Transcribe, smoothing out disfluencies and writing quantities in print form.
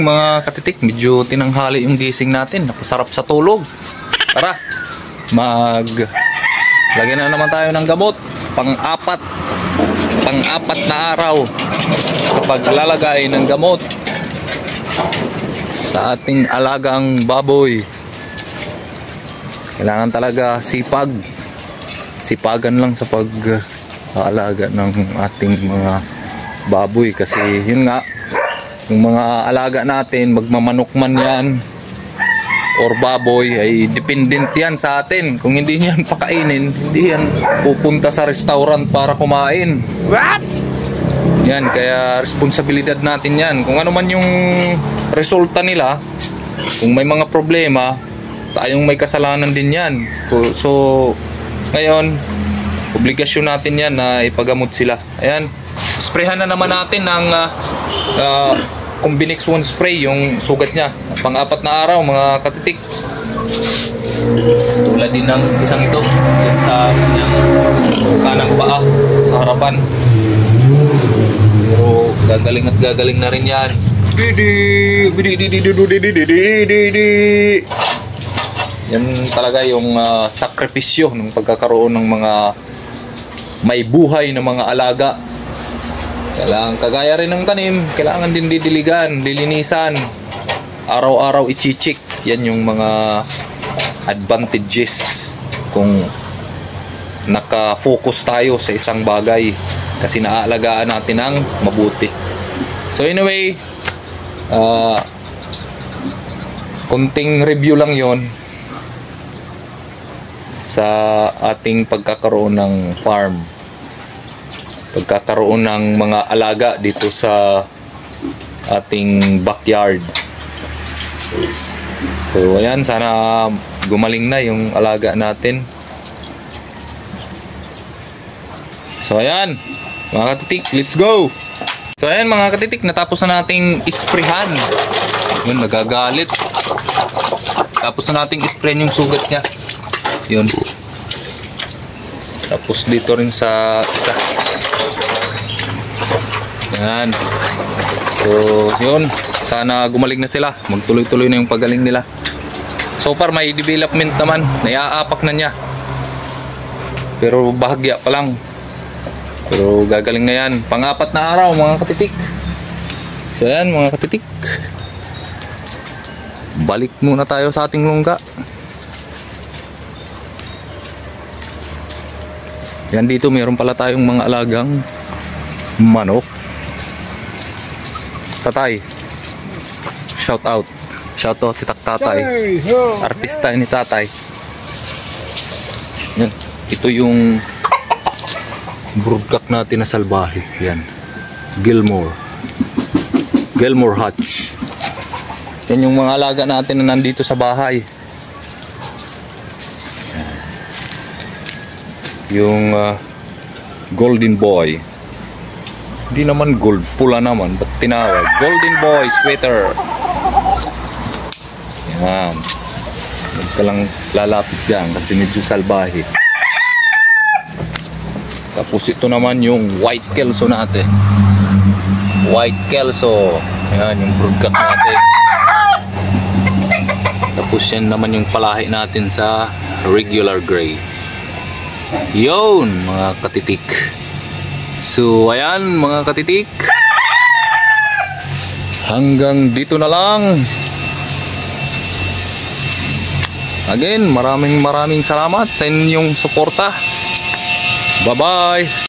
Mga katitik, medyo tinanghali yung gising natin. Napasarap sa tulog. Tara, lagyan na naman tayo ng gamot. Pang-apat na araw sa paglalagay ng gamot sa ating alagang baboy. Kailangan talaga sipagan lang sa pag-aalaga ng ating mga baboy, kasi yun nga, yung mga alaga natin, magmamanok man yan or baboy, ay dependent yan sa atin. Kung hindi yan pakainin, hindi yan pupunta sa restaurant para kumain. What? Yan, kaya responsibilidad natin yan. Kung ano man yung resulta nila, kung may mga problema, tayong may kasalanan din yan. So ngayon, obligasyon natin yan na ipagamot sila. Ayan, sprayhan na naman natin ng Combinix 1 spray yung sugat niya. Pang-apat na araw, mga katitik. Tulad din ng isang ito dyan sa kanyang kanang paa sa harapan. Pero gagaling at gagaling na rin yan. Yan talaga yung sakripisyo ng pagkakaroon ng mga may buhay na mga alaga. Kailangan, kagaya rin ng tanim, kailangan din didiligan, lilinisan, araw-araw ichichik. Yan yung mga advantages kung naka-focus tayo sa isang bagay, kasi naaalagaan natin ng mabuti. So anyway, kunting review lang yon sa ating pagkakaroon ng farm, pagkakaroon ng mga alaga dito sa ating backyard. So ayan, sana gumaling na yung alaga natin. So ayan mga katitik, let's go! So ayan mga katitik, natapos na nating isprehan. Yun, nagagalit. Tapos na nating isprehan yung sugat niya. Yun. Tapos dito rin sa isa. Yan. So yun, sana gumaling na sila. Magtuloy-tuloy na yung pagaling nila. So far may development naman, naiaapak na niya. Pero bahagya pa lang. Pero gagaling na yan. Pang-apat na araw mga katitik. So yan mga katitik, balik muna tayo sa ating lungga. Yan, dito meron pala tayong mga alagang manok. Tatay, shout out Titak Tatay, artista ni Tatay. Yan, ito yung broodcock natin na salbahe. Yan, Gilmore Hutch. Yan yung mga alaga natin na nandito sa bahay. Yung golden boy, hindi naman gold, pula naman, ba't tinawag golden boy sweater. Yan, huwag ka lang lalapit dyan kasi medyo salbahe. Tapos ito naman yung white kelso natin. Yan yung broodcock natin. Tapos yan naman yung palahi natin sa regular gray. Yun mga katitik. So ayan mga katitik, hanggang dito na lang. Again, maraming salamat sa inyong suporta. Bye bye.